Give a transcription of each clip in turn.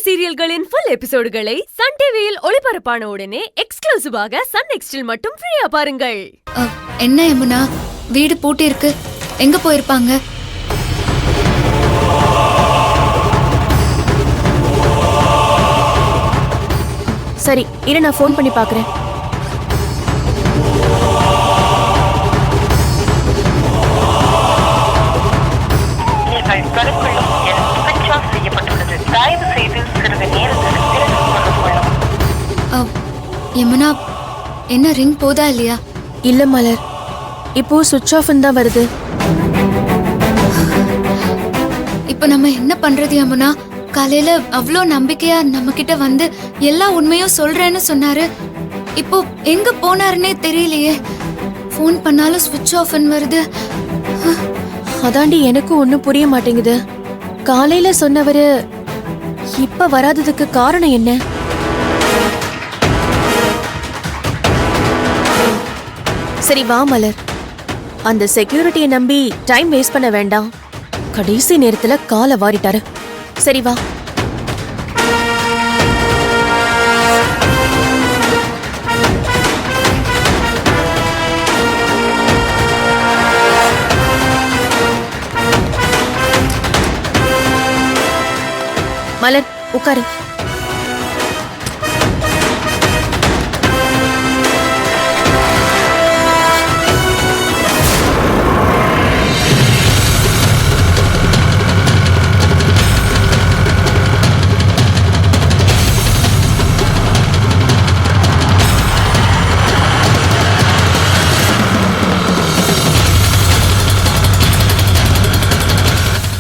சீரியல்களின் full எபிசோடுகளை Sun டிவியில் ஒளிபரப்பான உடனே எக்ஸ்க்ளூசிவாக சன் நெக்ஸ்டில் மட்டும் ஃப்ரீயா பாருங்கள். என்ன யமுனா, வீடு பூட்டி இருக்கு, எங்க போயிருப்பாங்க? சரி, இரு, நான் ஃபோன் பண்ணி பார்க்கறேன். யமுனா, என்ன ரிங் போதா இல்லையா? இல்ல மலர், இப்போ சுவிட்ச் ஆஃப் தான் வருது. இப்ப நம்ம என்ன பண்றது யமுனா? காலையில அவ்வளோ நம்பிக்கையா நம்ம கிட்ட வந்து எல்லா உண்மையும் சொல்றேன்னு சொன்னாரு. இப்போ எங்க போனாருன்னே தெரியலையே. ஃபோன் பண்ணாலும் சுவிட்ச் ஆஃப் வருது. அதாண்டி எனக்கும் ஒண்ணும் புரிய மாட்டேங்குது. காலையில சொன்னவரு இப்ப வராததுக்கு காரணம் என்ன? சரி வா மலர், அந்த செக்யூரிட்டியை நம்பி டைம் வேஸ்ட் பண்ண வேண்டாம். கடைசி நேரத்துல காலை வாரிட்டாரு. சரி வா. மலர் உட்காரு.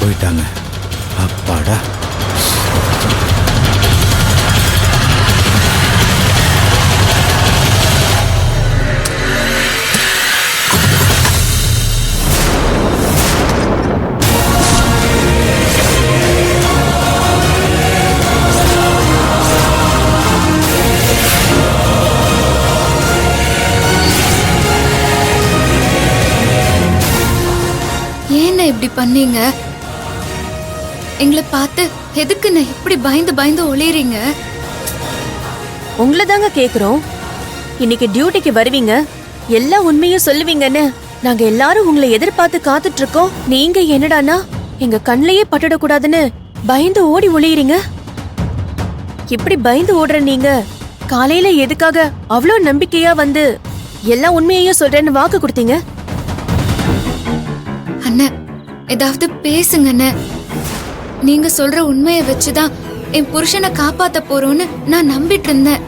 போயிட்டாங்க. அப்பாடா. ஏன்னா இப்படி பண்ணீங்க? எங்களை பார்த்து எதுக்கு நான் இப்படி பயந்து பயந்து ஒளியறீங்க? உங்களை தாங்க கேக்குறோம். இன்னைக்கு டியூட்டிக்கு வருவீங்க, எல்லா உண்மையும் சொல்லுவீங்கன்னு நாங்க எல்லாரும் உங்களை எதிர்பார்த்து காத்துட்டு இருக்கோம். நீங்க என்னடானா எங்க கண்ணிலேயே பட்டுடக்கூடாதுன்னு பயந்து ஓடி ஒளியறீங்க. இப்படி பயந்து ஓடுற நீங்க காலையில எதுக்காக அவ்வளோ நம்பிக்கையா வந்து எல்லா உண்மையையும் சொல்றேன்னு வாக்கு கொடுத்தீங்க? அண்ணா, ஏதாவது பேசுங்க அண்ணா. நீங்க சொல்ற உண்மையை வச்சுதான் என் புருஷனை காப்பாத்த போறோம்னு நான் நம்பிட்டு இருந்தேன்.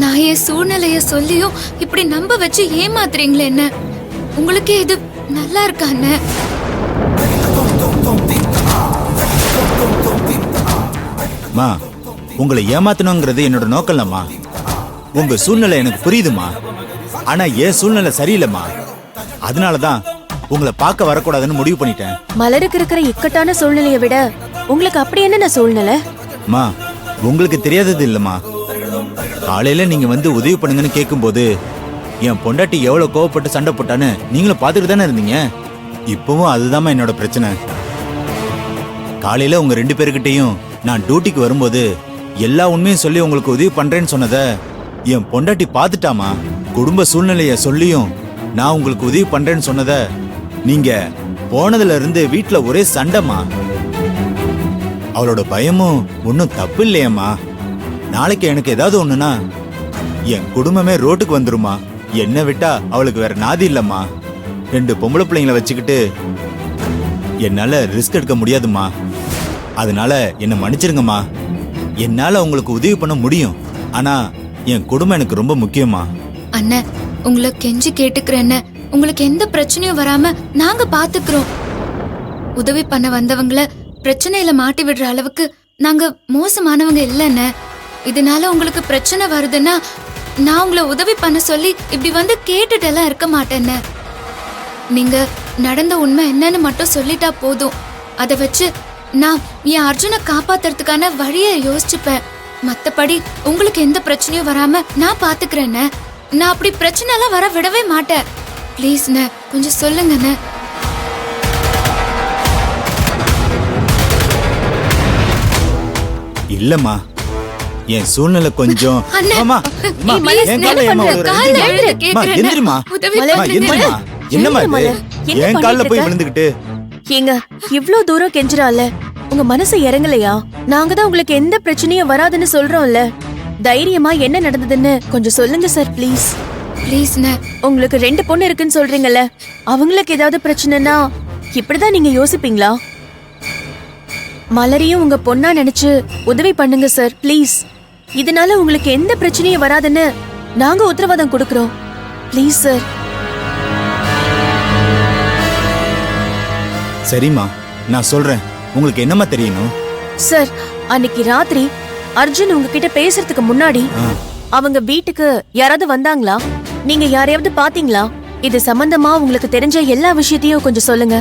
நான் என் சூழ்நிலைய சொல்லியும் இப்படி நம்ப வச்சு ஏமாத்துறீங்களே என்ன? உங்களுக்கே இது நல்லா இருக்கா அண்ணா? மா, உங்களை ஏமாத்தணுங்கிறது என்னோட நோக்கம் இல்லம்மா. உங்க சூழ்நிலை எனக்கு புரியுதுமா. ஆனா என் சூழ்நிலை சரியில்லைம்மா. அதனாலதான் உங்களை பார்க்க வரக்கூடாதுன்னு முடிவு பண்ணிட்டேன். மலருக்கு இருக்கிற இக்கட்டான சூழ்நிலையை விட உங்களுக்கு அப்படி என்ன சூழ்நிலை? மா, உங்களுக்கு தெரியாதது இல்லம்மா. காலையில நீங்க வந்து உதவி பண்ணுங்கன்னு கேட்கும்போது என் பொண்டாட்டி எவ்வளவு கோவப்பட்டு சண்டை போட்டான்னு நீங்களும் பார்த்துட்டு தானே இருந்தீங்க. இப்பவும் அதுதான் என்னோட பிரச்சனை. காலையில உங்க 2 பேருக்கிட்டையும் நான் டியூட்டிக்கு வரும்போது எல்லா உண்மையும் சொல்லி உங்களுக்கு உதவி பண்றேன்னு சொன்னத என் பொண்டாட்டி பார்த்துட்டாமா. குடும்ப சூழ்நிலைய சொல்லியும் நான் உங்களுக்கு உதவி பண்றேன்னு சொன்னத நீங்க போனதுல இருந்து வீட்டுல ஒரே சண்டைமா. அவளோட பயமும் ஒன்னும் தப்பு இல்லையம்மா. நாளைக்கு எனக்கு ஏதாவது ஒண்ணுனா என் குடும்பமே ரோட்டுக்கு வந்துருமா. என்ன விட்டா அவளுக்கு வேற நாதி இல்லம்மா. 2 பொம்பளை பிள்ளைங்களை வச்சுக்கிட்டு என்னால ரிஸ்க் எடுக்க முடியாதுமா. அதனால என்ன மன்னிச்சிருங்கம்மா. என்னால உங்களுக்கு உதவி பண்ண முடியும், ஆனா என் குடும்பம் எனக்கு ரொம்ப முக்கியமா. அண்ணன், உங்களை கெஞ்சி கேட்டுக்கிறேன்னு, உங்களுக்கு எந்த பிரச்சனையும் வராம நாங்க பாத்துக்கிறோம். உதவி பண்ண வந்தவங்கள பிரச்சனையில மாட்டி விடுற அளவுக்கு நாங்க மோசமானவங்க இல்லைன்னு. இதனால உங்களுக்கு பிரச்சனை வருதுன்னா நான் உங்களை உதவி பண்ண சொல்லி இப்படி வந்து கேட்டுட்டு எல்லாம் இருக்க மாட்டேன்னு. நீங்க நடந்த உண்மை என்னன்னு மட்டும் சொல்லிட்டா போதும். அதை வச்சு நான் என் அர்ஜுனை காப்பாத்துறதுக்கான வழியை யோசிச்சுப்பேன். மத்தபடி உங்களுக்கு எந்த பிரச்சனையும் வராம நான் பாத்துக்கிறேன்னு. நான் அப்படி பிரச்சனை எல்லாம் வர விடவே மாட்டேன். ப்ளீஸ்ண்ண, கொஞ்சம் சொல்லுங்கண்ண. இல்லம்மா, என் சூழ்நிலை கொஞ்சம் அண்ணே. அம்மா, அம்மா, please, என் கால்ல ஏம்மா விழுற? கால்ல விழுந்து அம்மா, கேக்குறேன். எந்திரிம்மா. உதவி மலர், அம்மா, பண்ணுங்க. எந்திரிம்மா. என்னம்மா இது? மலர், என்ன என் கால்ல பண்ணிட்டு போய் இருக்க? விழுந்துகிட்டு ஏங்க இவ்ளோ தூரம் கெஞ்சுறால உங்க மனசு இறங்கலையா? நாங்க தான் உங்களுக்கு எந்த பிரச்சனையும் வராதுன்னு சொல்றோம்ல. தைரியமா என்ன நடந்ததுன்னு கொஞ்சம் சொல்லுங்க சார் ப்ளீஸ். ப்ளீஸ்ண்ணே. உங்களுக்கு 2 பொண்ணு இருக்குன்னு சொல்றீங்கல்ல, அவங்களுக்கு ஏதாவது பிரச்சனைனா இப்படிதான் நீங்க யோசிப்பீங்களா? மலரையும் உங்க பொண்ணா நினைச்சு உதவி பண்ணுங்க சார் ப்ளீஸ். இதனால உங்களுக்கு எந்த பிரச்சனையும் வராதுன்னு நாங்க உத்தரவாதம் கொடுக்கறோம். Please sir. சரிம்மா, நான் சொல்றேன். உங்களுக்கு என்னம்மா தெரியணும்? சார், அன்னைக்கு ராத்திரி அர்ஜுன் உங்ககிட்ட பேசுறதுக்கு முன்னாடி ஆ, அவங்க வீட்டுக்கு யாராவது வந்தாங்களா? நீங்க யாரையாவது பாத்தீங்களா? இது சம்பந்தமா உங்களுக்கு தெரிஞ்ச எல்லா விஷயத்தையும் கொஞ்சம் சொல்லுங்க.